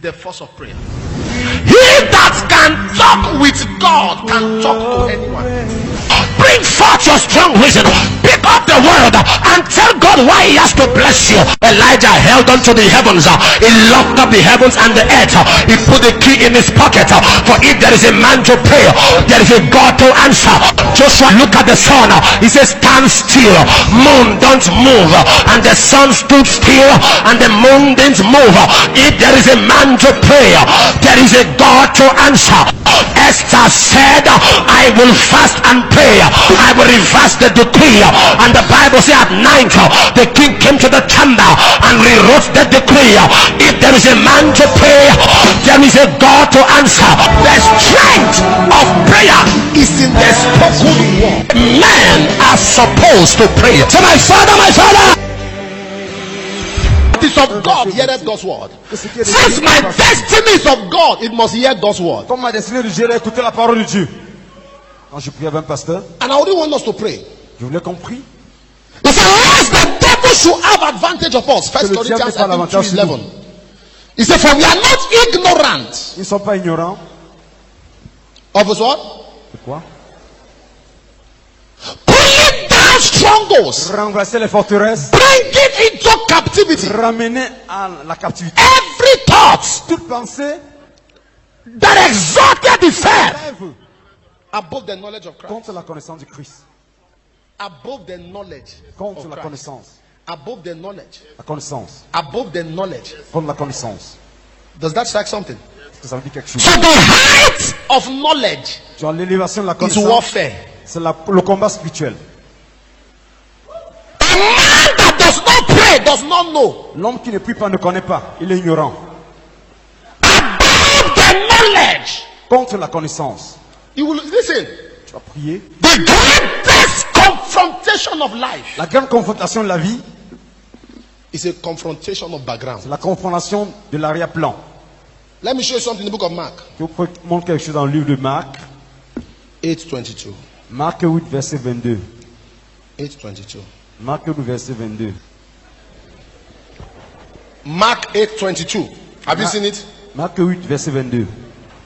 the force of prayer. He that can talk with God can talk to anyone. Bring forth your strong reason. Pick up the word and tell God why he has to bless you. Elijah held on to the heavens. He locked up the heavens and the earth. He put the key in his pocket. For if there is a man to pray, there is a God to answer. Joshua, look at the sun. He says, stand still. Moon, don't move. And the sun stood still and the moon didn't move. If there is a man to pray, there is a God to answer. Esther said, I will fast and pray. I will reverse the decree. And the Bible says at night the king came to the chamber and rewrote the decree. If there is a man to pray, there is a God to answer. The strength of prayer is in the spoken word. Men are supposed to pray. So my father, is of God, heareth God's word. Since my destiny is of God, it must hear God's word. Comme ma destinée de Dieu, écouter la parole de Dieu. Quand je priais avec un pasteur, and I only want us to pray. Je voulais qu'on prie. He said, lest the devil should have advantage of us. 1 Corinthians 2:11. He said, for we are not ignorant. Ils ne sont pas ignorants. Of his what? De quoi? Pulling down strongholds. Renverser les forteresses. Bringing into captivity. Ramener à la captivité. Every thought. Toute pensée that exalted itself above the knowledge of Christ. Contre la connaissance de Christ. Above the knowledge. Contre of la Christ. connaissance. Above the knowledge. La connaissance. Above the knowledge. Contre la connaissance. Does that strike something? Est-ce que ça veut dire quelque chose? So the height of knowledge Genre l'élévation de la is connaissance. warfare. C'est le combat spirituel. A man that does not pray does not know. L'homme qui ne prie pas ne connaît pas. Il est ignorant. Above the knowledge. Contre la connaissance. You will listen. Tu vas prier. The greatest confrontation of life. La grande confrontation de la vie. Is a confrontation of background. C'est la confrontation de l'arrière-plan. Let me show you something in the book of Mark. Je vous montre quelque chose dans le livre de Marc. 8:22. Marc 8, verset 22. 8:22. Marc 8, verset 22. Mark 8:22. Have you seen it? Marc 8, verset 22.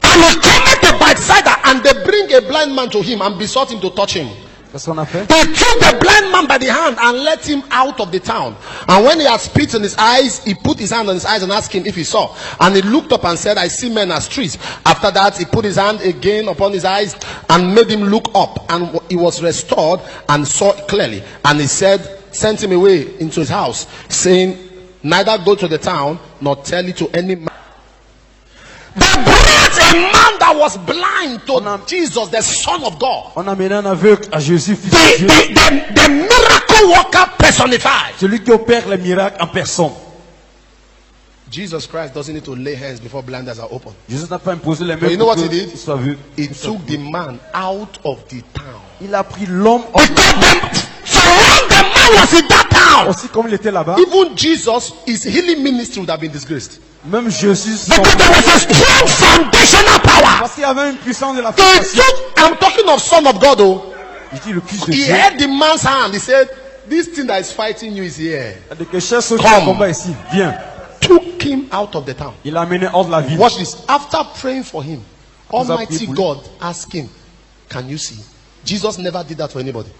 And he came to Bethsaida, and they bring a blind man to him and besought him to touch him. Qu'est-ce qu'on a fait? They took the blind man by the hand and let him out of the town. And when he had spit in his eyes, he put his hand on his eyes and asked him if he saw. And he looked up and said, I see men as trees. After that, he put his hand again upon his eyes and made him look up. And he was restored and saw clearly. And he said, sent him away into his house, saying, neither go to the town nor tell it to any man. They brought a man that was blind to Jesus, the Son of God. On a amené un aveugle à Jésus, fils de Dieu. The miracle worker personified. Celui qui opère les miracles en personne. Jesus Christ doesn't need to lay hands before blind eyes are open. Jésus n'a pas imposé les mains. But you know pour what he que did? il soit aveugle. He took the man out of the town. Il a pris l'homme hors de So when the man was in that town, aussi comme il était là-bas. even Jesus, his healing ministry would have been disgraced. Même Jésus. Because there was a strong foundational power. Parce qu'il y avait une puissance de la They fondation. took, I'm talking of Son of God, oh. Il dit le fils de He Dieu. held the man's hand. He said, this thing that is fighting you is here. De que cherche ce Come. combat ici. Viens. Took him out of the town. Il l'a amené hors de la ville. Watch this. After praying for him, Vous Almighty appelez pour lui. God asked him, can you see? Jesus never did that for anybody.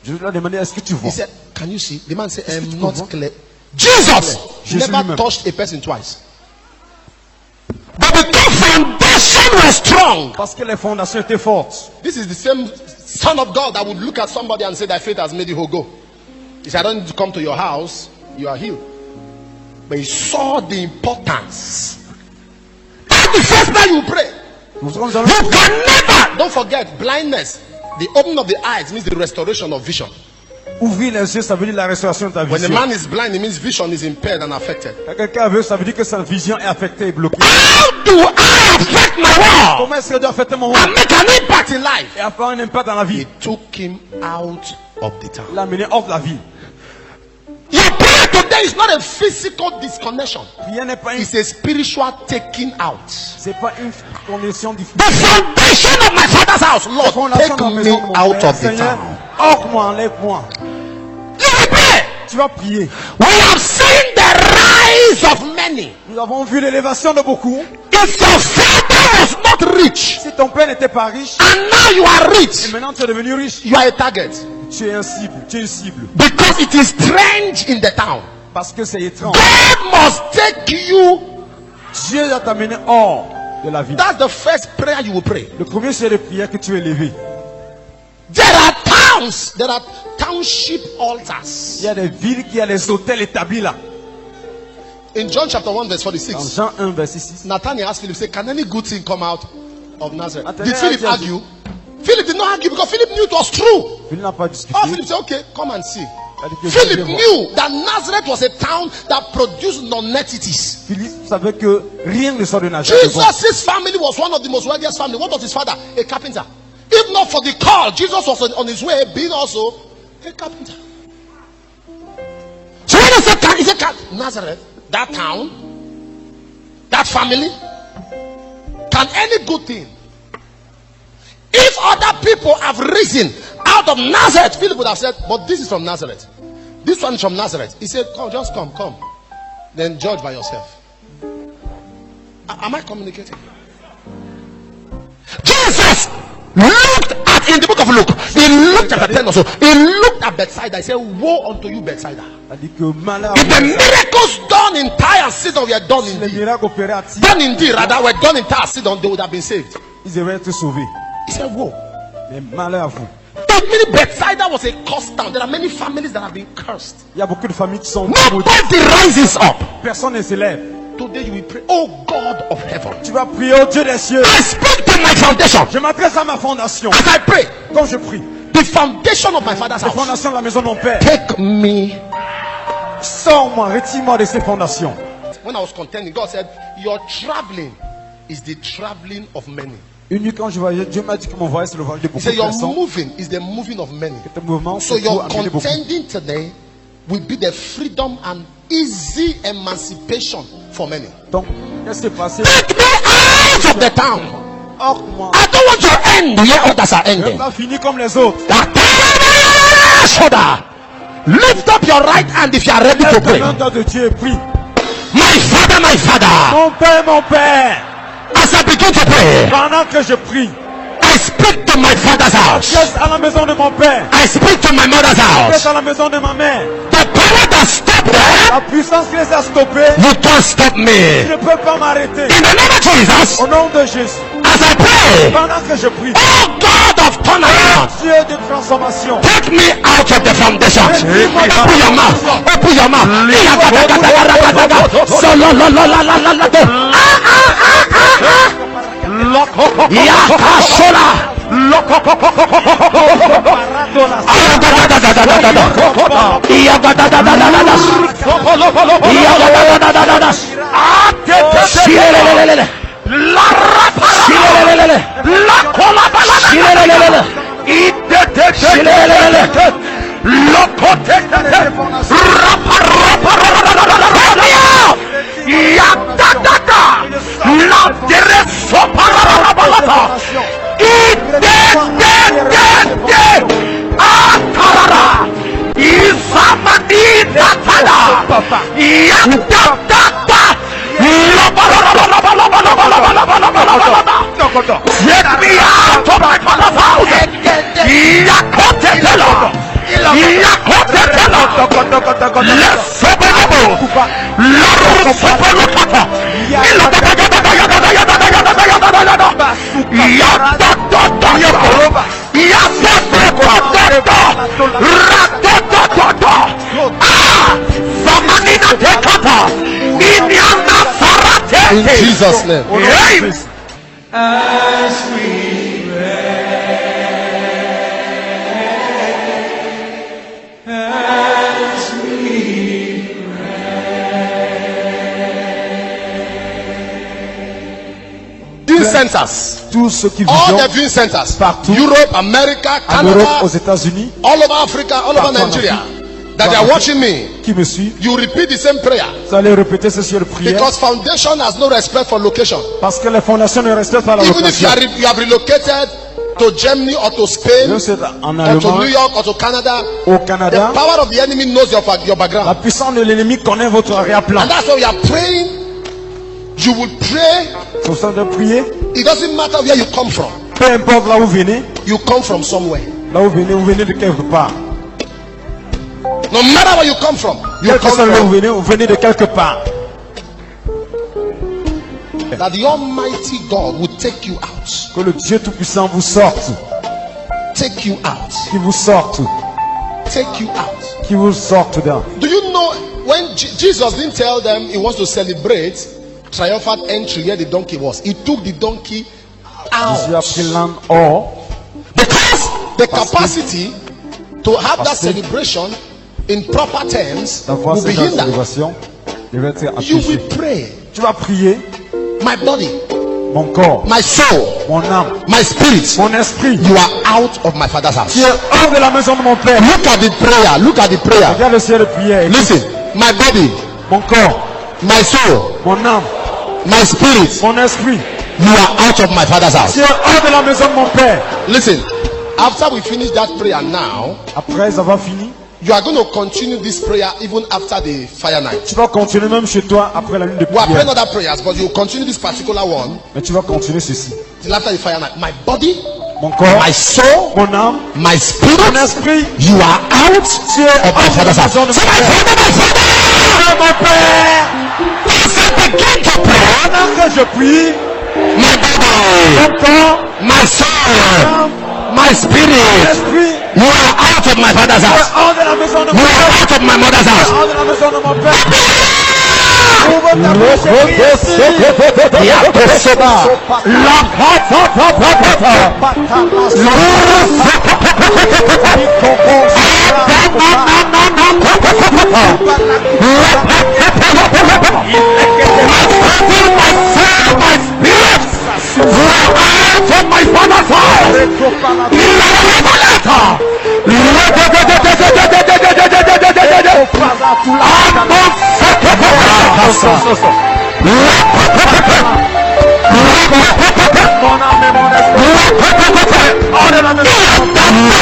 Je lui ai demandé, est-ce que tu vois? He said, can you see? The man said, Est-ce que tu not vois? clear. Jesus Jésus never lui-même. touched a person twice. But the foundation was strong. Parce que les fondations étaient fortes. This is the same Son of God that would look at somebody and say, thy faith has made you whole. Go. He said, I don't need to come to your house. You are healed. But he saw the importance. That's the first time you pray. Nous serons You can never, don't forget, blindness. The opening of the eyes means the restoration of vision. ouvrir les yeux, ça veut dire la restauration de ta When a vision. man is blind, it means vision is impaired and affected. Quand quelqu'un aveugle, ça veut dire que sa vision est affectée et bloquée. How do I affect my world Comment est-ce que je dois affecter mon and monde make an impact in life? et avoir un impact dans la vie? He took him out of the town. Il l'a amené hors de la ville. Your prayer today is not a physical disconnection. Rien n'est pas une, It's a spiritual taking out. c'est pas une condition The difficile. foundation of my father's house, Lord, Fondation take de la me maison de mon out Père. of the Seigneur, town. hors-moi, enlève-moi. You will pray. Tu vas prier. We have seen the rise of men many. Nous avons vu l'élévation de beaucoup. If your father was not rich, Si ton père n'était pas riche, and now you are et rich, maintenant tu es devenu riche, you are a target. tu es un cible, tu es une cible. Because it is strange in the town. Parce que c'est étrange. God must take you. Dieu va t'amener hors de la ville. That's the first prayer you will pray. Le premier c'est de prière que tu es élevé. There are towns, there are township altars. Il y a des villes qui ont des hôtels établis là. In John chapter 1 verse Dans 46, Jean 1 verset 6. Nathanael asked Philip, say, can any good thing come out of Nazareth? Nathanael Did Philip asked argue? Philip did not argue because Philip knew it was true. Philippe n'a pas discuté. Oh, Philip said, okay, come and see. C'est-à-dire que Philip Dieu knew that Nazareth was a town that produced non-entities. Philippe savait que rien ne sort de Nazareth. Jesus' family was one of the most wealthiest families. What was his father? A carpenter. If not for the call, Jesus was on his way being also a carpenter. So when he said Nazareth, that town, that family, can any good thing? If other people have risen out of Nazareth, Philip would have said, but this is from Nazareth. This one is from Nazareth. He said, come, just come. Then judge by yourself. Am I communicating? Jesus looked at, in the book of Luke, he looked at 10 or so. He looked at Bethsaida. He said, woe unto you, Bethsaida. If the miracles done in Tyre and Sidon were done indeed, rather were done in Tyre and Sidon, they would have been saved. Ils auraient été sauvés. He said, woe. Mais malheur à vous. But many Bethsaida was a cursed town. There are many families that have been cursed. Il y a beaucoup de familles qui sont Nobody rises up. Personne ne s'élève. Today you will pray, oh God of heaven. Tu vas prier au Dieu des cieux. I speak to my foundation. Je m'adresse à ma fondation. As I pray, Quand je prie, the foundation of my father's la house. fondation de la maison de mon père. Take me. Sors-moi, retire-moi de ces fondations. When I was contending, God said, your traveling is the traveling of many. Une nuit quand je voyageais, Dieu m'a dit que mon voyage c'est le voyage de He beaucoup said, de your personnes. moving is the moving of many. Que ton mouvement So c'est pour your amener beaucoup. contending today will be the freedom and easy emancipation for many. Donc, qu'est-ce qui s'est passé? Take me out of the town. Hors moi. I don't want to end where others are Je ne vais ending. pas finir comme les autres. Shoulder. Lift up your right hand if you are ready to Lève pray. ta main dans de Dieu et prie. My father, my father. Mon père. As I begin to pray, Pendant que je prie, I speak to my father's house. reste à la maison de mon père. I speak to my mother's Reste house. à la maison de ma mère. The power that stopped La them, puissance qui les a stoppés, you can't stop tu me. ne peux pas m'arrêter. In the name of Jesus, Au nom de Jésus. as I pray, Pendant que je prie, oh God of turnaround, Dieu de transformation. take me out of the foundation. Open your mouth. Open your mouth. Yakashola. Get me out of my father's house. In Jesus' name. Amen. As we Viewing centers. Tous ceux qui All the vivent viewing centers. partout. Europe, America, en Europe, Canada, aux États-Unis, all over Africa, all over Partout en Nigeria. Afrique. That they are watching me. qui me suivent, You repeat the same prayer. vous allez répéter ce sur le prière. Because foundation has no respect for location. Parce que les fondations ne respectent pas la Even if location. you have relocated to Germany or to Spain Même si c'est en or to New Allemagne, York or to Canada, au the Canada, power of the enemy knows your la background. puissance de l'ennemi connaît votre arrière-plan. And that's why we are praying You will pray. Sur ça de prier. It doesn't matter where you come from. Peu importe là où vous venez. You come from somewhere. Là où vous venez de quelque part. No matter where you come from, you Quel que come soit là où from. vous venez de quelque part. That the Almighty God will take you out. Que le Dieu Tout-Puissant vous sorte. Take you out. Qui vous sorte. Take you out. Qui vous sorte d'un. Do you know when Jesus didn't tell them he wants to celebrate triumphant entry where the donkey was? He took the donkey Jésus a out. pris l'âne hors. Because the capacity to have that celebration in proper terms D'avoir will be cette hindered. célébration devait être You empêché. will pray. Tu vas prier. My body, Mon corps, my soul, mon âme, my spirit, mon esprit. you are out of my father's house. Tu es hors de la maison de mon père. Look at the prayer. Look at the prayer. Regarde le ciel de prière. Listen. My body, Mon corps, my soul, mon âme, my spirit, mon esprit. you are out of my father's house. Tu es hors de la maison de mon père. Listen. After we finish that prayer now, Après avoir fini, you are going to continue this prayer even after the fire night. tu vas continuer même chez toi après la lune de We are praying prière. other prayers, but you continue this particular one Mais tu vas continuer ceci. till after the fire night. My body, Mon corps, my soul, mon âme, my spirit, mon esprit. you are out Tu es of my hors de la father's house. maison de mon père. Mon père. Begin to pray. Pendant que je prie, My body, mon corps, my soul, my spirit, esprit. you are out of my father's Tu es house. hors de la maison de You mon are père. out of my mother's house. Hors de la maison de mon père. Ouvre ta bouche et prie ici. Yakosoba. Mon âme et mon esprit. Hors de la maison de mon père.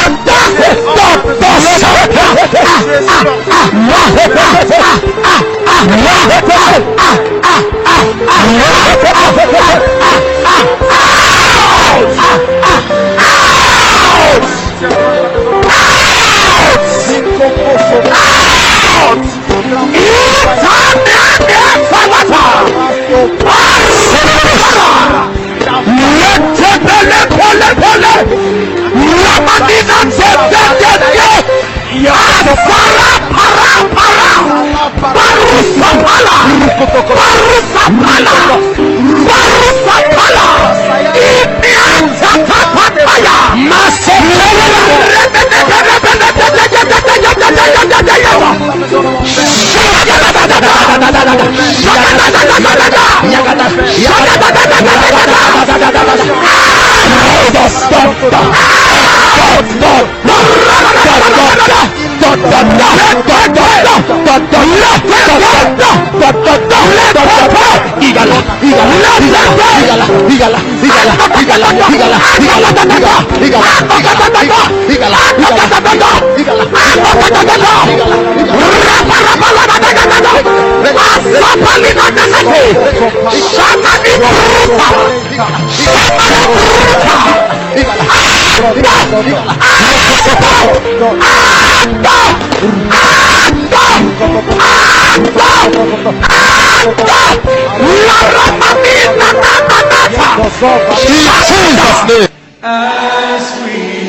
As we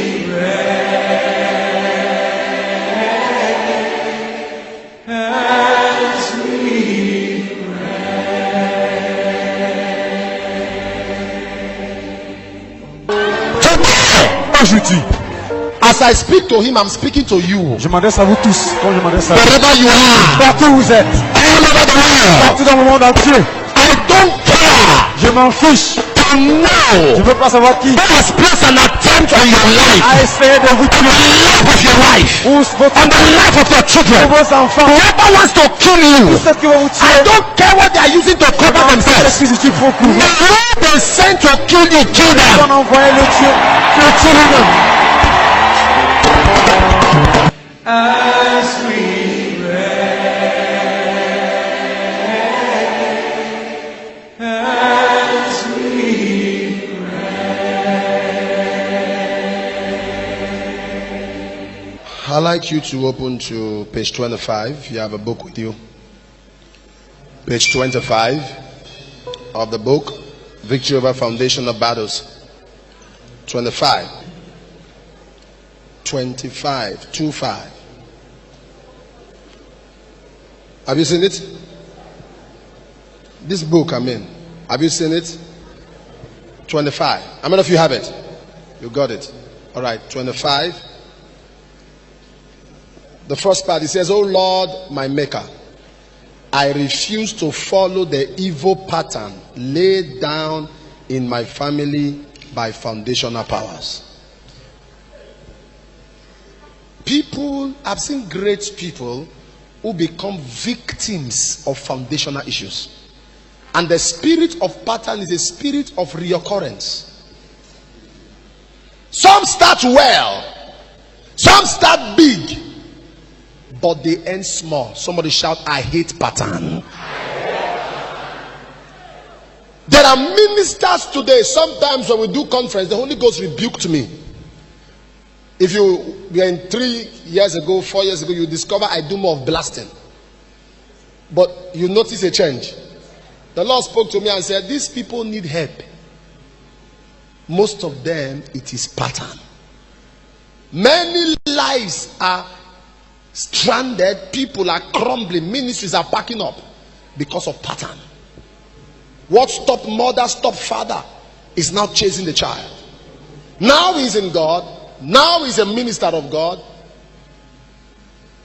Aujourd'hui, As I speak to him, I'm speaking to you. je m'adresse à vous tous. Quand je m'adresse à vous, Wherever you are, partout où vous êtes, all over the world, partout dans le monde entier, I don't care. je m'en fiche. To know Je veux pas savoir qui who has placed an attempt on your life, a essayé de vous on the tuer, life of your wife, ou votre on the life of your children. vos enfants, Whoever wants to kill you, ceux qui vont vous I tuer. don't care what they are using to cover themselves. Qu'est-ce qu'il faut couvrir? Who they sent to kill you, kill them. On a envoyé le tuer lui-même. as we I'd like you to open to page 25. If you have a book with you. Page 25 of the book, Victory Over Foundation of Battles. 25. 25. 25. Have you seen it? This book, have you seen it? 25. How many of you have it? You got it. All right, 25. The first part, it says, "Oh Lord, my maker, I refuse to follow the evil pattern laid down in my family by foundational powers." I've seen great people who become victims of foundational issues. And the spirit of pattern is a spirit of reoccurrence. Some start well, some start big, but they end small. Somebody shout, "I hate pattern." There are ministers today, sometimes when we do conference, the Holy Ghost rebuked me. If you were in 3 years ago, 4 years ago, you discover I do more of blasting. But you notice a change. The Lord spoke to me and said, these people need help. Most of them, it is pattern. Many lives are stranded. People are crumbling. Ministries are packing up because of pattern. What stopped mother, stopped father is now chasing the child. Now he's in God. Now he's a minister of God.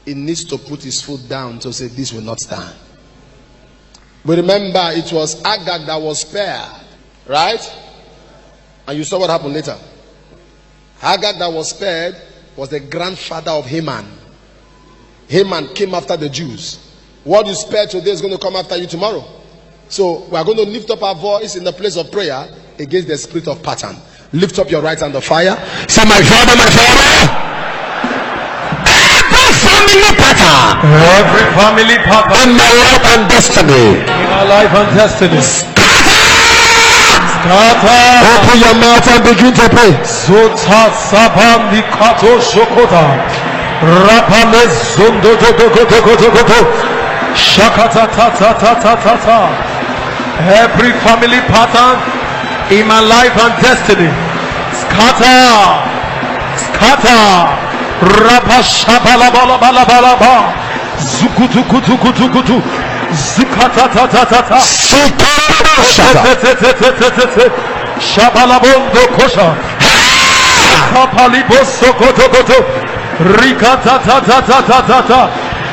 He needs to put his foot down to say, this will not stand. We remember it was Agag that was spared, right? And you saw what happened later. Agag that was spared was the grandfather of Haman. Haman came after the Jews. What you spared today is going to come after you tomorrow. So we are going to lift up our voice in the place of prayer against the spirit of pattern. Lift up your right hand of fire. Say, my Father, my Father. Family pattern. Every family pattern In my life and destiny. in our life and destiny. Open your mouth and begin to pray. Zota sabandi kato shokota. Rapane zondo to shakata ta ta ta ta ta ta. Every family pattern in my life and destiny. Scatter. Scatter. Rapa shabala bala bala bala ba. Zukutu kutu kutu kutu. Zikata ta ta ta ta. Shabala bondo kosha. Kapali bosso koto koto. Rikata ta ta ta ta ta ta.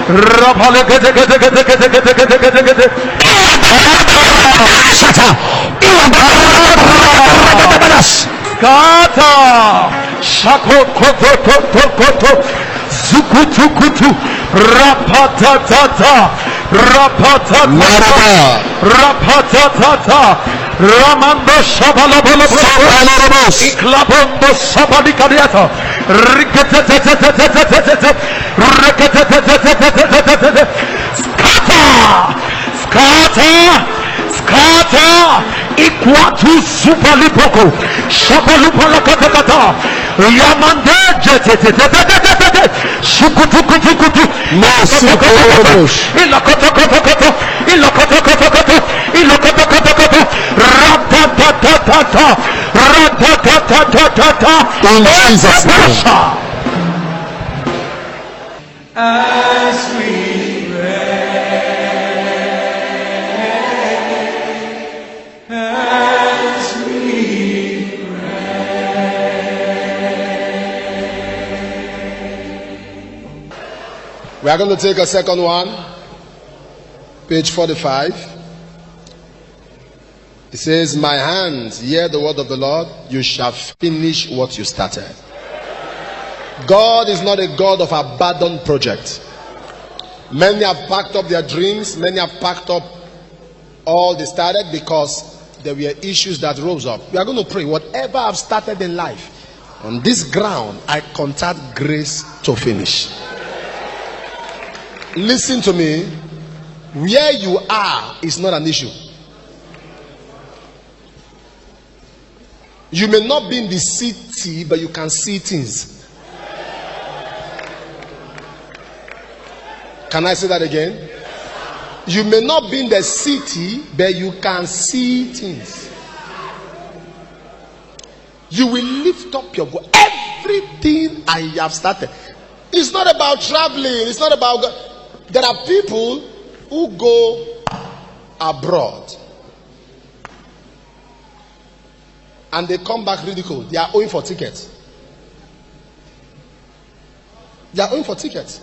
Rapale gete gete gete gete gete gete gete gete. Kata shako koto koto koto zukutu kutu rapatatata rapatatata rapatatata ramando shabala bala bala iklabondo shabali kariata riketetetetetetetetete riketetetetetetetete skata skata skata ikwatu supalipoko shabalupala katakata yamande jetetetetetetete shukutukutukutu masukutukutu ilakotokotokoto ilakotokotokoto ilakotokotokoto ratatatata ratatatata In Jesus' name. As we We are going to take a second one. Page 45. It says, my hands, hear the word of the Lord. You shall finish what you started. God is not a God of abandoned project. Many have packed up their dreams. Many have packed up all they started because there were issues that rose up. We are going to pray. Whatever I've started in life, on this ground, I contact grace to finish. Listen to me. Where you are is not an issue. You may not be in the city, but you can see things. Can I say that again? You may not be in the city, but you can see things. You will lift up your voice. Everything I have started. It's not about traveling. It's not about. There are people who go abroad and they come back ridiculed. They are owing for tickets. They are owing for tickets.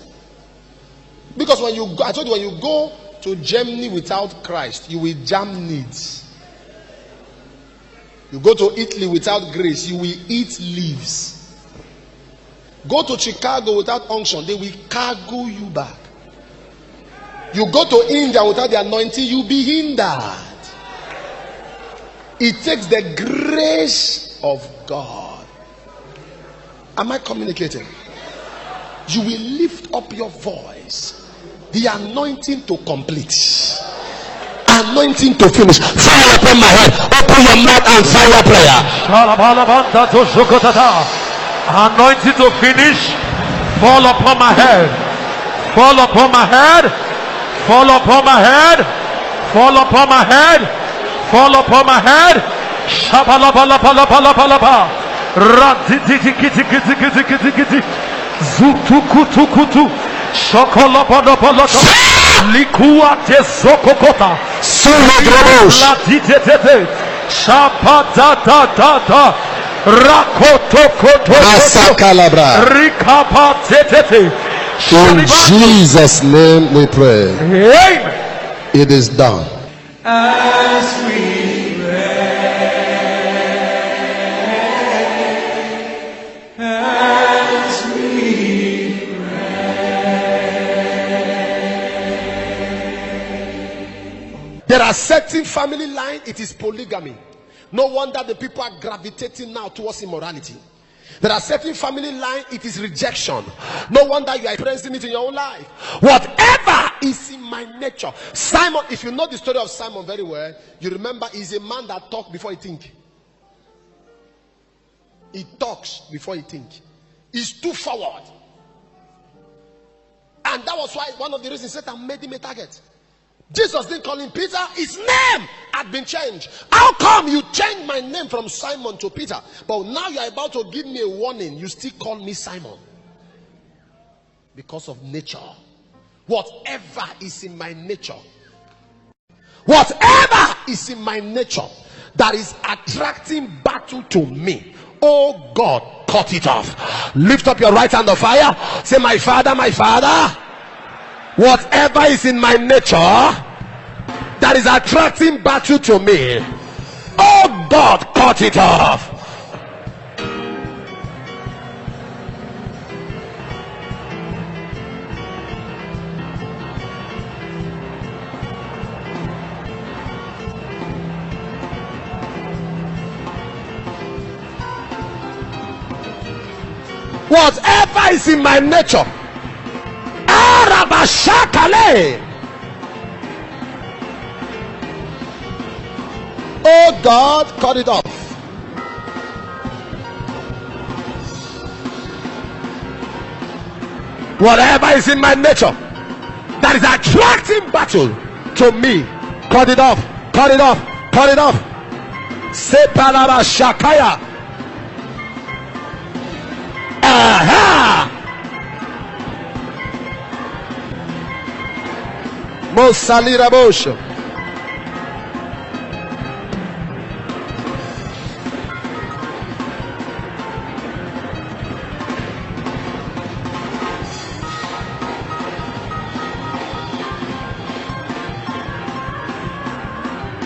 Because when you go, I told you, when you go to Germany without Christ, you will jam needs. You go to Italy without grace, you will eat leaves. Go to Chicago without unction, they will cargo you back. You go to India without the anointing, you'll be hindered. It takes the grace of God. Am I communicating? You will lift up your voice. The anointing to complete. Anointing to finish. Fire upon my head. Open your mouth and fire prayer. Anointing to finish. Fall upon my head. Fall upon my head. Fall upon my head. Fall upon my head. Fall upon my head. Shabalabalabalabalabalaba. Ratitikitikitikitikiti. Zutukutukutu. Shokolabalabalaba. Likua te sokokota. La titete. Shapatatata. Rakotokoto. Rikapatete. In Jesus' name we pray. Amen. It is done. As we pray, as we pray. There are certain family lines, it is polygamy. No wonder the people are gravitating now towards immorality. There are certain family lines, it is rejection. No wonder you are experiencing it in your own life. Whatever is in my nature. Simon, if you know the story of Simon very well, you remember he's a man that talks before he thinks. He talks before he thinks. He's too forward. And that was why one of the reasons Satan made him a target. Jesus didn't call him Peter. His name had been changed. How come you changed my name from Simon to Peter? But now you are about to give me a warning. You still call me Simon. Because of nature. Whatever is in my nature. Whatever is in my nature that is attracting battle to me. Oh God, cut it off. Lift up your right hand of fire. Say, my Father, my Father. Whatever is in my nature that is attracting battle to me, oh God, cut it off. Whatever is in my nature, oh God, cut it off. Whatever is in my nature that is attracting battle to me, cut it off, cut it off, cut it off. Separaba Shakaya. Aha! Mosalira Bosho.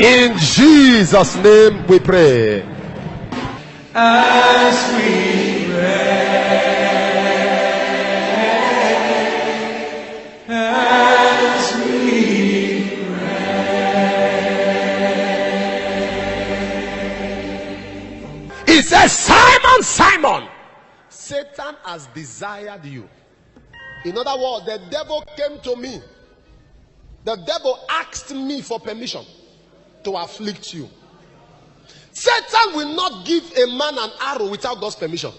In Jesus' name we pray. As we pray. He says, Simon, Simon, Satan has desired you. In other words, the devil came to me. The devil asked me for permission to afflict you. Satan will not give a man an arrow without God's permission.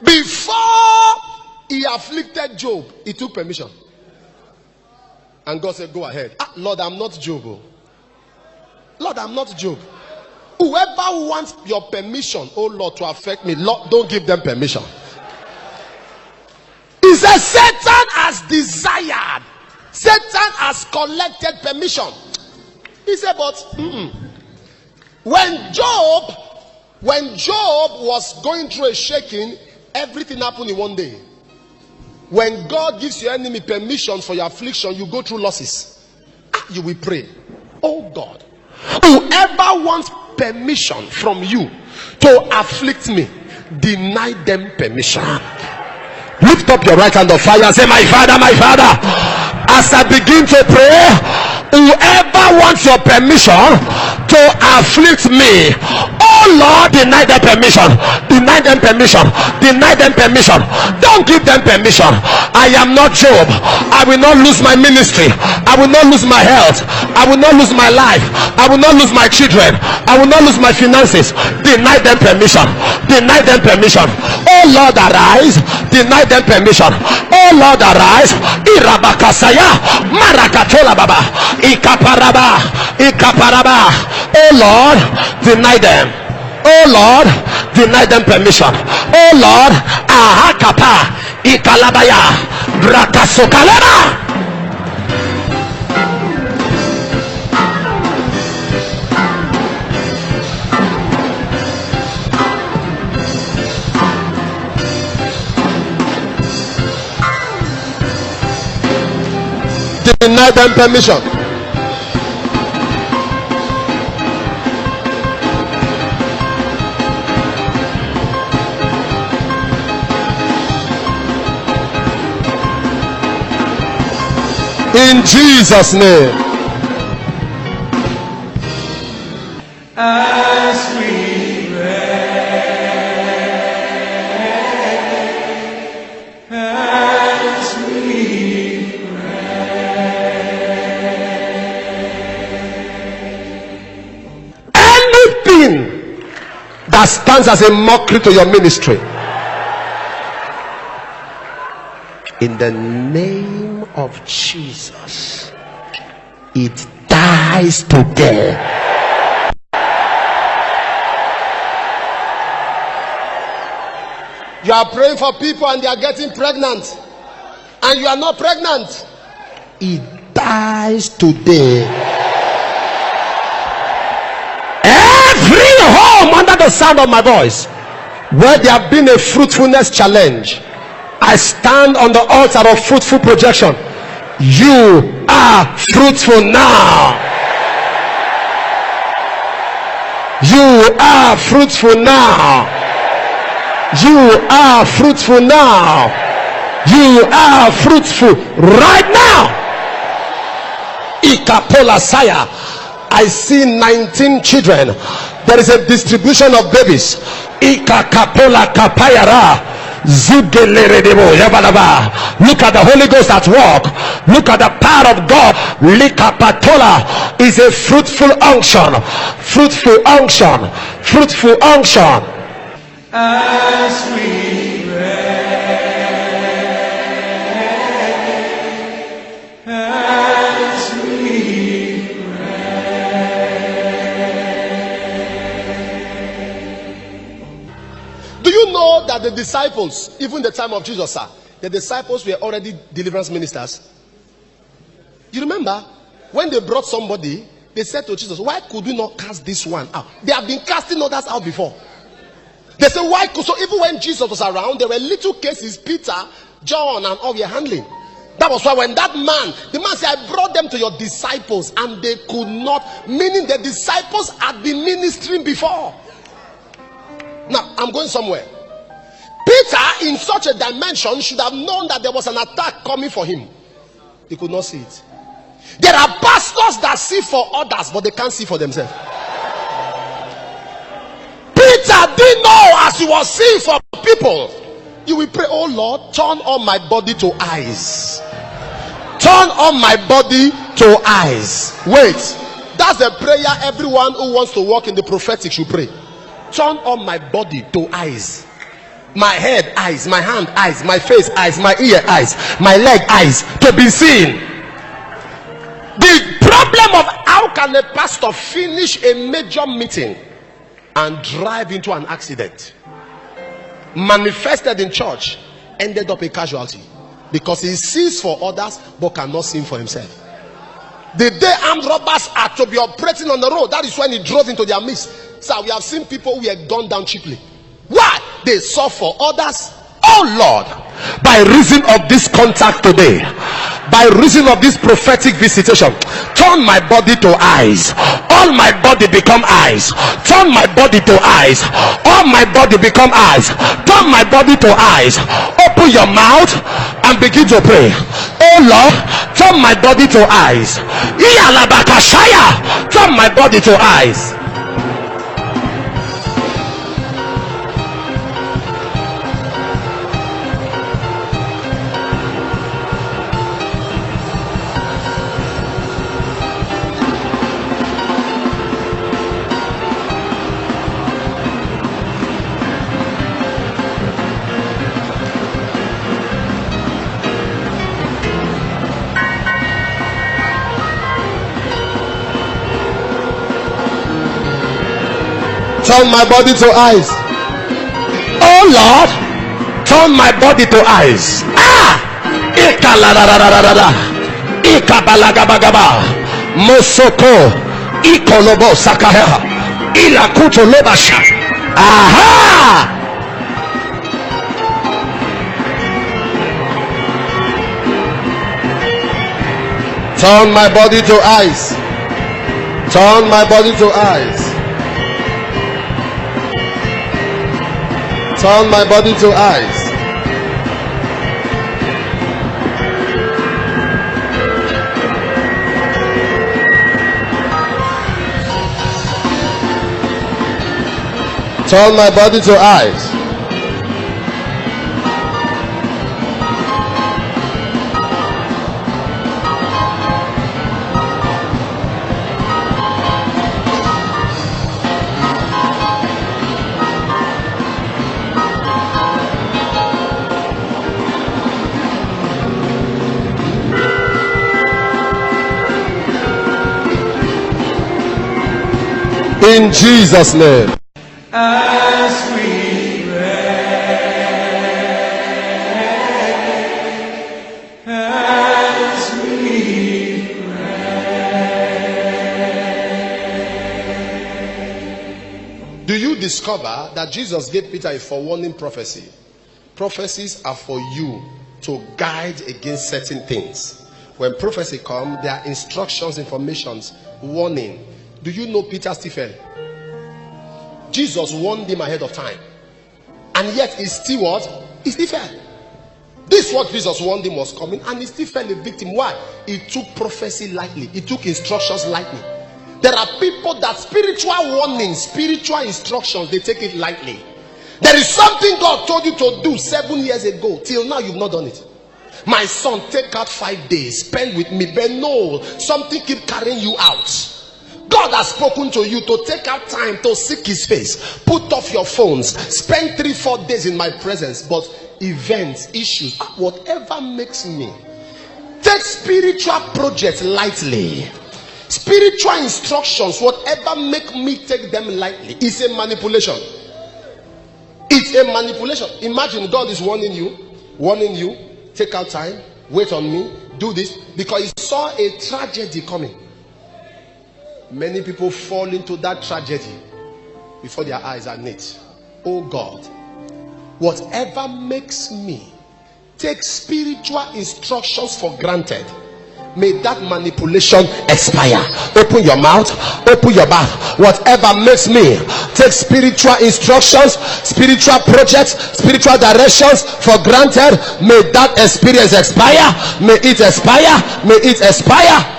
Before he afflicted Job, he took permission. And God said, go ahead. Lord, I'm not Job. Lord, I'm not Job. Whoever wants your permission, oh Lord, to affect me, Lord, don't give them permission. He said, Satan has desired. Satan has collected permission. He said, but when Job was going through a shaking, everything happened in one day. When God gives your enemy permission for your affliction, you go through losses. You will pray, oh God, whoever wants permission from you to afflict me, deny them permission. Lift up your right hand of fire and say, my Father, as I begin to pray, whoever wants your permission to afflict me, oh Lord, deny them permission. Deny them permission. Deny them permission. Don't give them permission. I am not Job. I will not lose my ministry. I will not lose my health. I will not lose my life. I will not lose my children. I will not lose my finances. Deny them permission. Deny them permission. Oh Lord, arise. Deny them permission. Oh Lord, arise. Irabakasaya Marakatola Baba Ikaparaba. Oh Lord, deny them. Oh Lord, deny them permission. Oh Lord, ahakapa ikalabaya brakasokalera. Deny them permission. In Jesus' name. As we pray, as we Anything that stands as a mockery to your ministry, in the name of Jesus, it dies today. You are praying for people and they are getting pregnant, and you are not pregnant. It dies today. Every home under the sound of my voice where there have been a fruitfulness challenge, I stand on the altar of fruitful projection. You are fruitful now. You are fruitful now. You are fruitful now. You are fruitful right now. Ikapola Saya. I see 19 children. There is a distribution of babies. Ikakapola Kapayara. Look at the Holy Ghost at work. Look at the power of God. Likapatola is a fruitful unction. Fruitful unction. Fruitful unction. as we pray, as we Do you know that the disciples, even the time of Jesus, sir, the disciples were already deliverance ministers? You remember when they brought somebody, they said to Jesus, why could we not cast this one out? They have been casting others out before. They said, why could? So even when Jesus was around, there were little cases Peter, John, and all were handling. That was why when that man, the man said, I brought them to your disciples and they could not, meaning the disciples had been ministering before. Now, I'm going somewhere. Peter, in such a dimension, should have known that there was an attack coming for him. He could not see it. There are pastors that see for others, but they can't see for themselves. Peter didn't know as he was seeing for people. You will pray, oh Lord, turn on my body to eyes. Turn on my body to eyes. Wait, that's the prayer everyone who wants to walk in the prophetic should pray. Turn on my body to eyes. My head, eyes. My hand, eyes. My face, eyes. My ear, eyes. My leg, eyes. To be seen. problem of how can a pastor finish a major meeting and drive into an accident, manifested in church, ended up a casualty because he sees for others but cannot see for himself. The day armed robbers are to be operating on the road, that is when he drove into their midst. So we have seen people who were gunned down cheaply. Why? They saw for others. Oh Lord, by reason of this contact today, by reason of this prophetic visitation, turn my body to eyes. All my body become eyes. Turn my body to eyes. All my body become eyes. Turn my body to eyes. Open your mouth and begin to pray. Oh Lord, turn my body to eyes. Turn my body to eyes. Turn my body to eyes. Oh Lord, turn my body to eyes. Mosoko ikolobo sakaha ilakuto lebasha. Aha! Turn my body to eyes. Turn my body to eyes. Turn my body to eyes. Turn my body to eyes. In Jesus' name. As we pray, as we pray. Do you discover that Jesus gave Peter a forewarning prophecy? Prophecies are for you to guide against certain things. When prophecy comes, there are instructions, informations, warning. Do you know Peter still fell? Jesus warned him ahead of time, and yet he still what? He still fell. This is what Jesus warned him was coming, and he still fell a victim. Why? He took prophecy lightly. He took instructions lightly. There are people that spiritual warnings, spiritual instructions, they take it lightly. There is something God told you to do 7 years ago. Till now, you've not done it. My son, take out 5 days, spend with me. But no, something keep carrying you out. God has spoken to you to take out time to seek his face. Put off your phones. Spend 3-4 days in my presence. But events, issues, whatever makes me take spiritual projects lightly. Spiritual instructions, whatever make me take them lightly, is a manipulation. It's a manipulation. Imagine God is warning you, take out time, wait on me, do this, because he saw a tragedy coming. Many people fall into that tragedy before their eyes are knit. Oh God, whatever makes me take spiritual instructions for granted, may that manipulation expire. Open your mouth, open your mouth. Whatever makes me take spiritual instructions, spiritual projects, spiritual directions for granted, may that experience expire. May it expire. May it expire.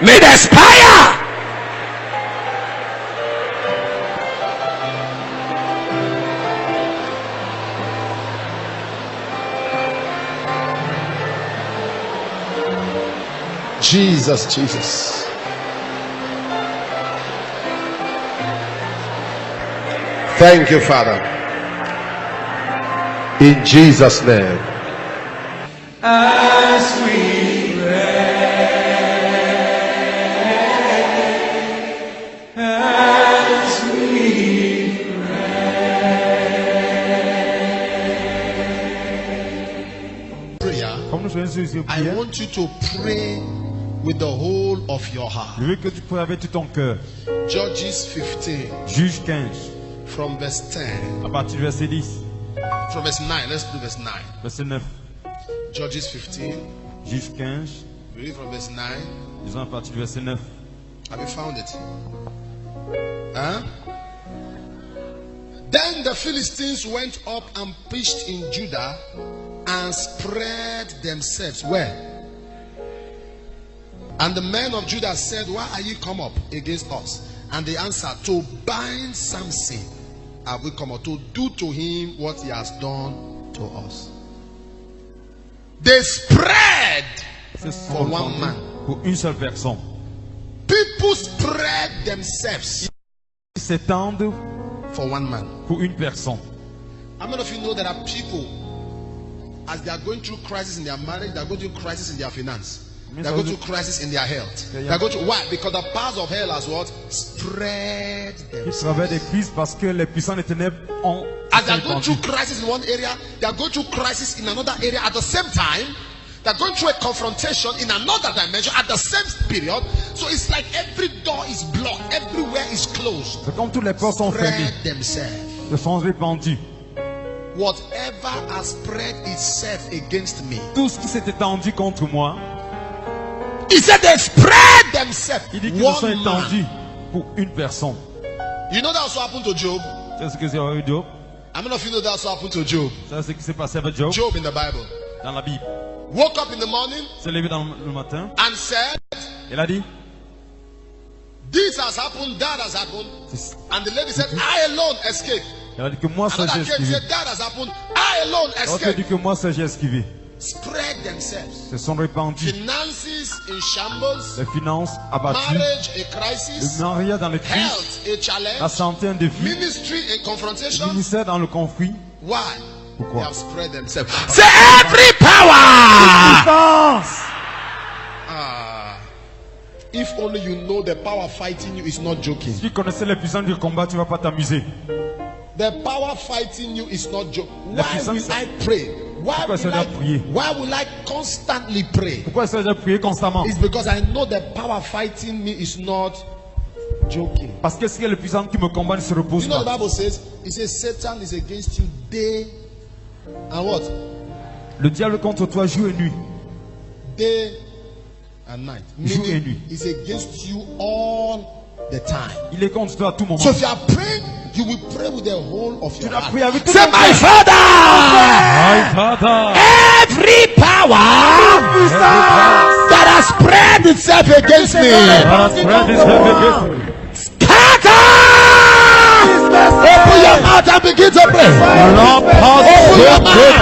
May it expire. Jesus, Jesus. Thank you, Father. In Jesus' name. As we I want you to pray with the whole of your heart. Je veux que tu pries avec tout ton cœur. Judges 15. Juge 15. From verse 10. À partir du verset 10. From verse 9. Let's do verse 9. Verset 9. Judges 15. Juge 15. We read from verse 9. Disons à partir du verset 9. Have you found it? Huh? Then the Philistines went up and pitched in Judah and spread themselves. Where? And the men of Judah said, why are you come up against us? And they answered, to bind Samson have we come up, to do to him what he has done to us. They spread for one man. Pour une seule personne. People spread themselves. Ils s'étendent for one man. Pour une personne. How many of you know there are people, as they are going through crisis in their marriage, they are going through crisis in their finance, they are going through crisis in their health. They are going through, why? Because the powers of hell has what? Spread them. Ils traversent des crises parce que les puissants des ténèbres ont. As they are going through crisis in one area, they are going through crisis in another area at the same time. They are going through a confrontation in another dimension at the same period. So it's like every door is blocked, everywhere is closed. C'est comme toutes les portes sont fermées. Ils sont répandus. Whatever has spread itself against me. Tout ce qui s'est étendu contre moi. He said they spread themselves. Il dit qu'ils se sont étendus pour une personne. You know that's what happened to Job? C'est ce que c'est arrivé Job. How many of you know that's what happened to Job? C'est ce qui s'est passé avec Job. Job in the Bible. Dans la Bible. Woke up in the morning. S'est levé dans le matin. And said. Il a dit. This has happened, that has happened. And the lady said, I alone escaped. Il a dit que moi seul j'ai esquivé. Said, that has happened, I alone escaped. Il a dit que moi seul j'ai esquivé. Spread themselves. Se sont répandus. Finances in shambles. Les finances abattues. Marriage a crisis. Le mariage dans le crises. Health a challenge. La santé un défi. Ministry in confrontation. Le ministère dans le conflit. Why? Pourquoi? They have spread themselves. C'est every power. If only you know the power fighting you is not joking. Si tu connaissais les puissants du combat, tu vas pas t'amuser. The power fighting you is not joking. Why will I pray? Why will I constantly pray? Pourquoi est-ce que je prie constamment? It's because I know the power fighting me is not joking. Parce que ce que le puissant qui me combat ne se repose pas. You know the Bible says, it says Satan is against you day and what? Le diable contre toi jour et nuit. Day and night. Jour et nuit. He's against you all the time. Il est contre toi à tout moment. So if you are praying, you will pray with the whole of your heart. Say, my Father. My Father. Every power that has spread itself against me. Scatter. Open your mouth and begin to pray. Open your mouth.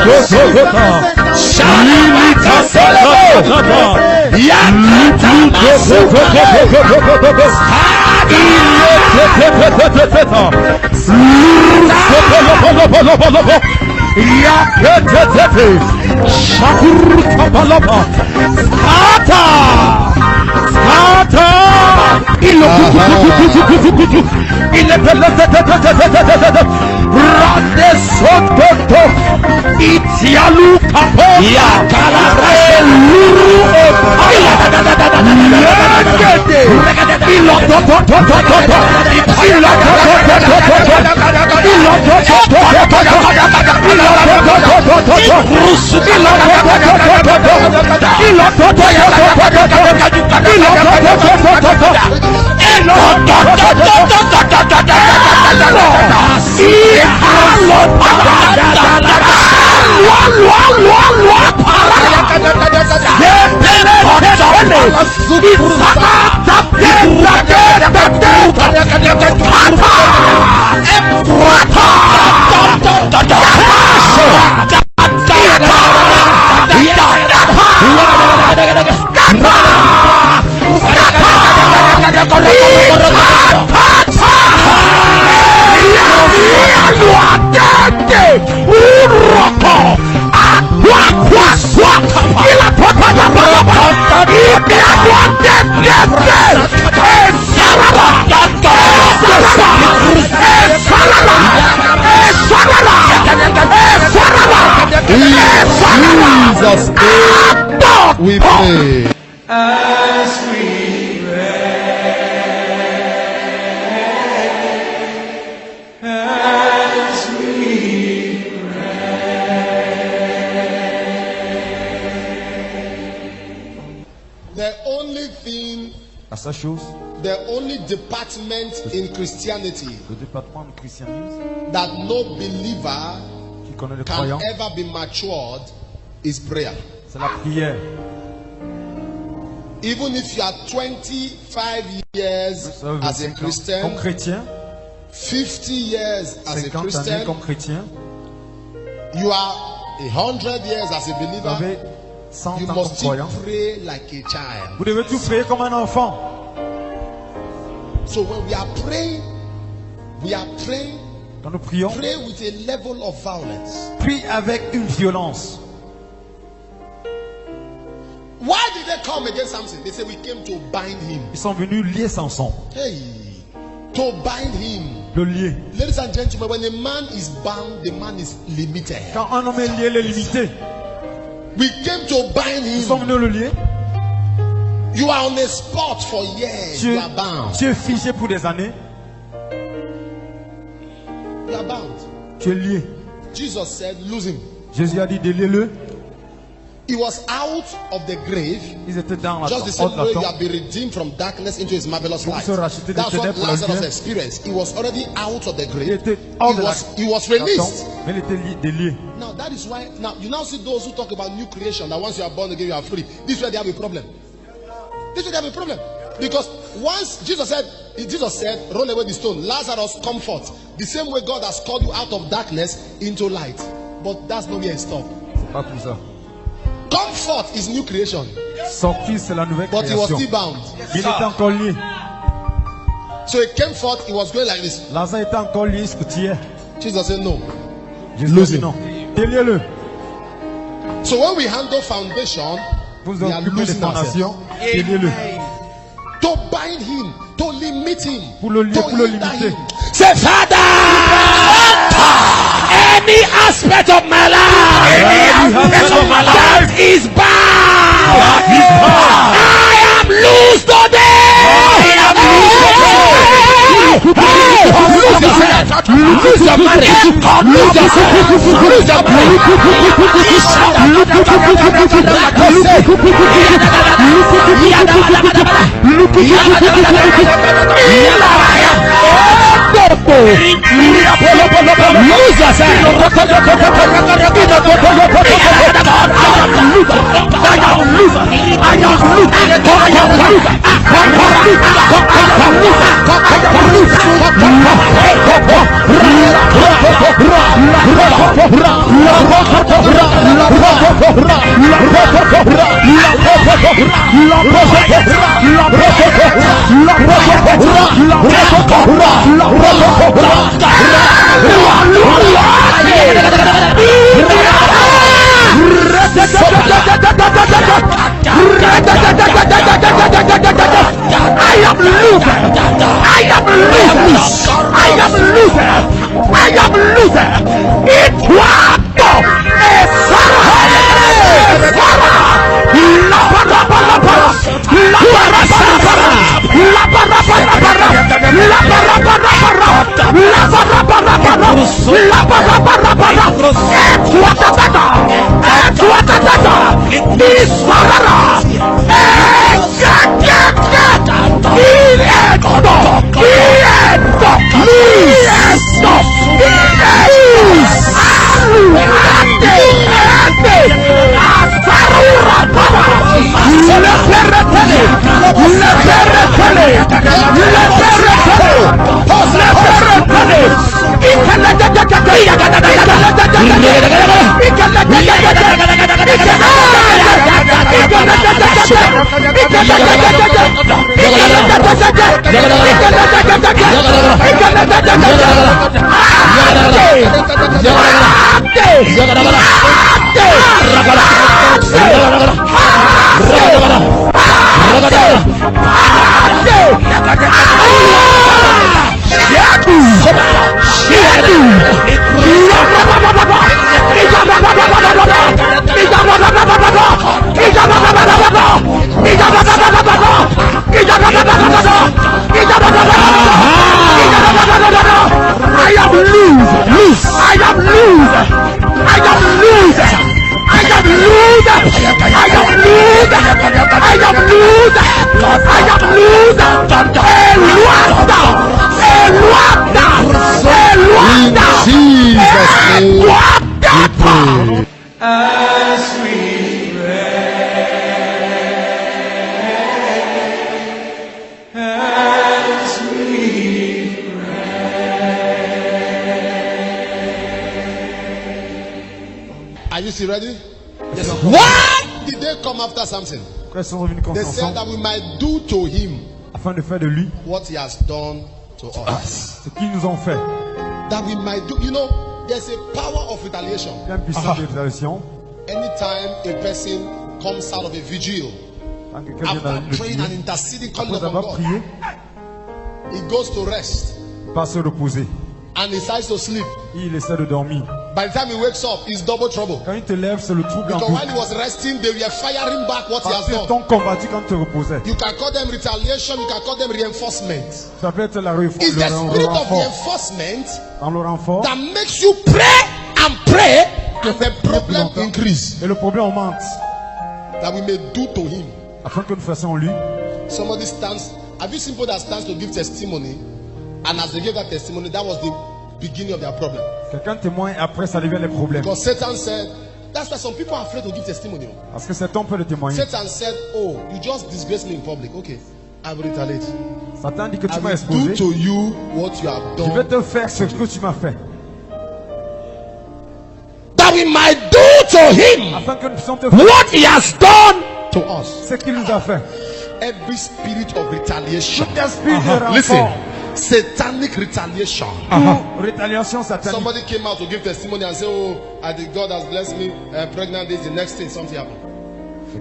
Jesus' name we pray. As we The only thing, La seule chose, the only department in Christianity le département du christianisme that no believer qui connaît le can croyant, ever be matured is prayer. c'est la prière. Even if you are 25 years as a Comme Christian, chrétien, 50 years as a 50 années Christian, comme chrétien, you are 100 years as a vous believer, avez 100 you ans comme must still croyant. pray like a child. Vous devez tout prier comme un enfant. So when we are praying, Quand nous prions, pray with a level of violence. prie avec une violence. Why did they come against Samson? They said we came to bind him. Ils sont venus lier Samson. Hey, to bind him. Le lier. Ladies and gentlemen, when a man is bound, the man is limited. Quand un homme est lié, il est limité. We came to bind Ils sont him. venus le lier. You are on a spot for years. Tu You are bound. es figé pour des années. You are bound. Tu es lié. Jesus said, lose him. Jésus a dit déliez-le. He was out of the grave. Ils étaient dans la Just the hors same de la way you tombe. have been redeemed from darkness into his marvelous Pour light. se racheter des That's what ténèbres pour la Lazarus lumière. experienced. He was already out of the Il grave. était hors de la He was la tombe, released. mais il était délié. Now that is why now you now see those who talk about new creation, that once you are born again you are free. This is where they have a problem. This is where they have a problem. Because once Jesus said, roll away the stone, Lazarus, come forth. The same way God has called you out of darkness into light. But that's not where it stopped. C'est pas comme ça. Come forth is new creation. Sortir, c'est la nouvelle But he was création. still bound. Il était encore lié. So he came forth, he was going like this. Lazare était encore lié, scoutier. Jesus said no. Jésus a dit non. Déliez-le. So when we handle foundation, Vous we are occupez les losing ourselves. fondations. Déliez-le. To bind him, to limit him, Pour le lier, to pour le hinder limiter. him. Say, Father, any aspect of my life that is bound, I am loose today. Lose your marriage, lose your Are you still ready? Yes. Why did they come after Samson? They said that we might do to him afin de faire de lui what he has done to us. ce qu'ils nous ont fait. That we might do, you know, there's a power of retaliation. Il y a une puissance de réalisation. Anytime a person comes out of a vigil, after praying and interceding, calling Après upon avoir God, prié, he goes to rest il va se reposer. and decides to sleep. Il essaie de dormir. By the time he wakes up, he's double trouble. Quand il te lève, c'est le trouble en Because double. while he was resting, they were firing back what he Parce has que done. ton combattu quand tu te reposais. You can call them retaliation, you can call them reinforcement. Ça peut être It's the le spirit of renfort. reinforcement Dans le renfort, that makes you pray and pray and the problem increase. et le problème augmente. That we may do to him. Afin que nous fassions lui. Somebody stands. Have you seen people that stands to give testimony? And as they gave that testimony, that was the beginning of their problem. Quelqu'un témoigne, après ça devient les problèmes. Because Satan said, that's why some people are afraid to give testimony. Parce que cet homme peut le témoigner. Satan said, oh, you just disgrace me in public. Okay, I will retaliate. Satan dit que tu I m'as will exposé. do to you what you have Je vais done. te faire ce que tu m'as fait. That we might do to him Afin que nous puissions te faire what he has done. To us. ce qu'il nous a fait. Every spirit of retaliation. Tout esprit de Listen, renfort. satanic retaliation. Toute rétaliation satanique. Somebody came out to give testimony and say, oh, I think God has blessed me pregnant. This is the next thing, something happened.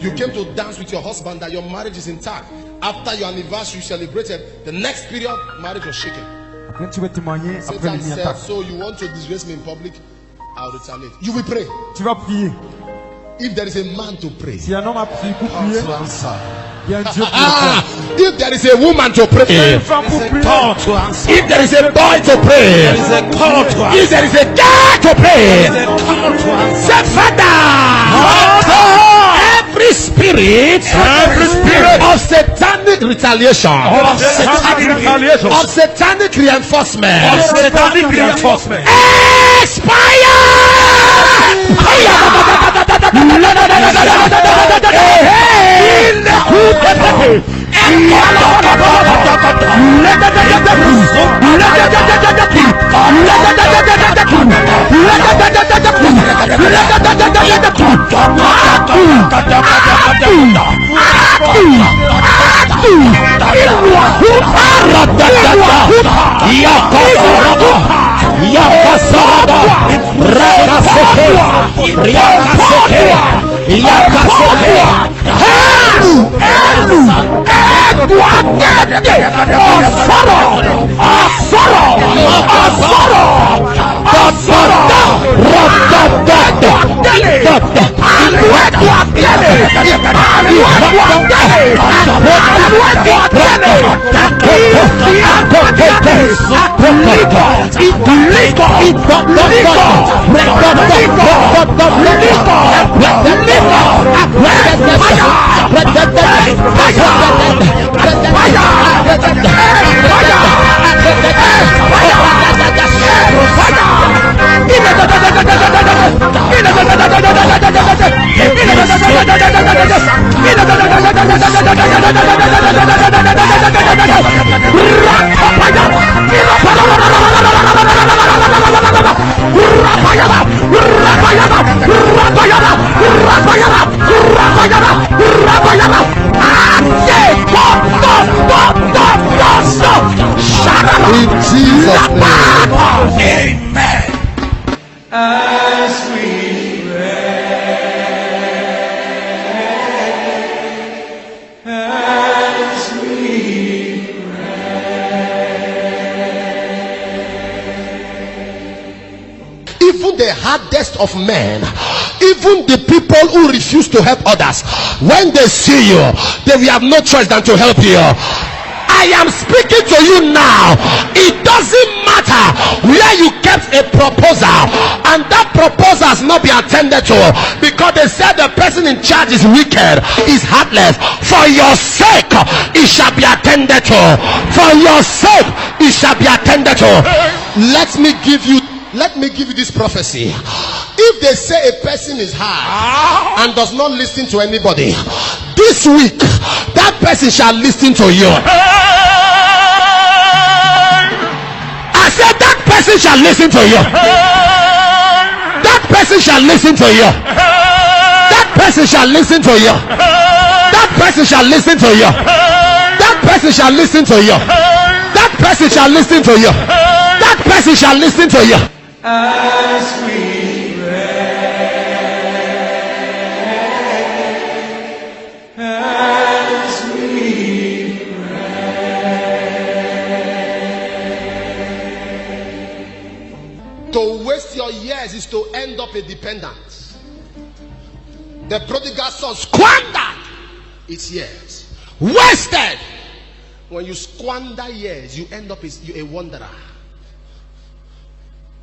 You came to dance with your husband that your marriage is intact. After your anniversary you celebrated, the next period marriage was shaken. Après tu vas témoigner, après Satan les said, attaques. so you want to disgrace me in public, I'll retaliate. You will pray. Tu vas prier. If there is a man to pray, Si un homme a prié pour prier, to answer. il y a un Dieu pour le If there is a woman to pray, faire. Une femme pour prier. If there is a boy to pray, if there is a girl to pray, say, Father, every spirit of satanic retaliation, of satanic reinforcement, the hardest of men, even the people who refuse to help others, when they see you, they will have no choice than to help you. I am speaking to you now. It doesn't matter where you kept a proposal and that proposal has not been attended to, because they said the person in charge is wicked, is heartless. For your sake it shall be attended to. For your sake it shall be attended to. Let me give you this prophecy. If they say a person is hard and does not listen to anybody, this week that person shall listen to you. I said that person shall listen to you. That person shall listen to you. That person shall listen to you. That person shall listen to you. That person shall listen to you. That person shall listen to you. That person shall listen to you. As we To waste your years is to end up a dependent. The prodigal son squandered its years, wasted. When you squander years, you end up a wanderer.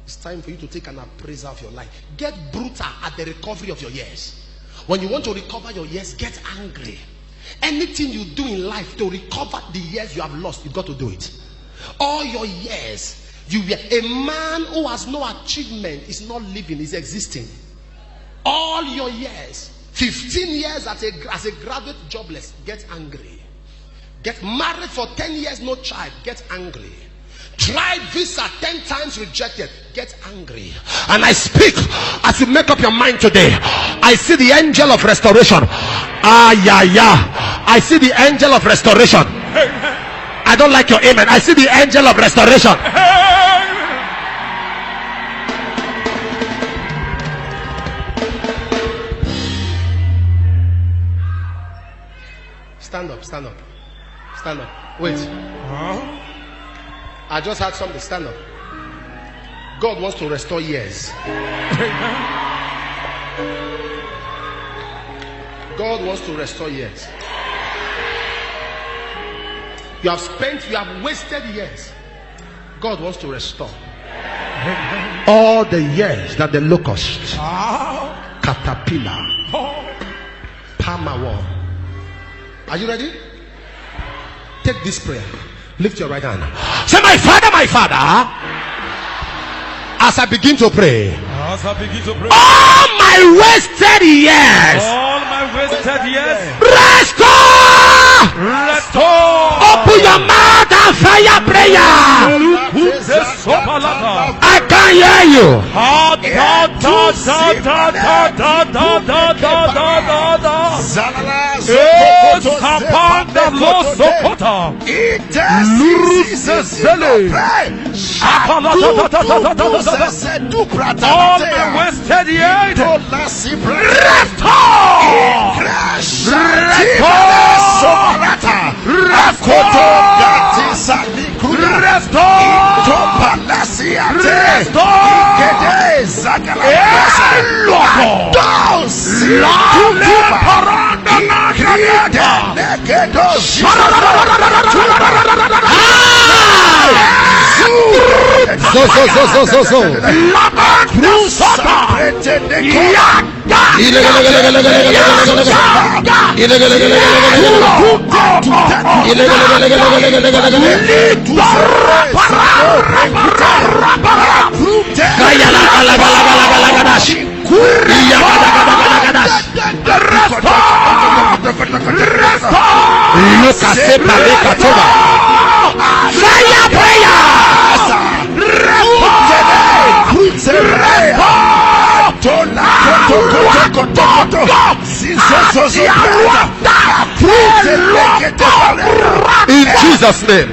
It's time for you to take an appraisal of your life. Get brutal at the recovery of your years. When you want to recover your years, get angry. Anything you do in life to recover the years you have lost, you've got to do it. All your years, a man who has no achievement is not living, is existing. All your years, 15 years as a graduate jobless, get angry. Get married for 10 years, no child, get angry. Try visa 10 times, rejected, get angry. And I speak as you make up your mind today. I see the angel of restoration. I see the angel of restoration. I don't like your amen. I see the angel of restoration. Stand up, stand up, stand up. Wait. I just had something. Stand up. God wants to restore years. God wants to restore years. You have wasted years. God wants to restore all the years that the locust, caterpillar, palmer worm. Are you ready? Take this prayer. Lift your right hand. Say, my Father, as I begin to pray, all my wasted years, restore. Open your mouth and fire prayer. I can't hear you. All my wasted years, In Jesus' name.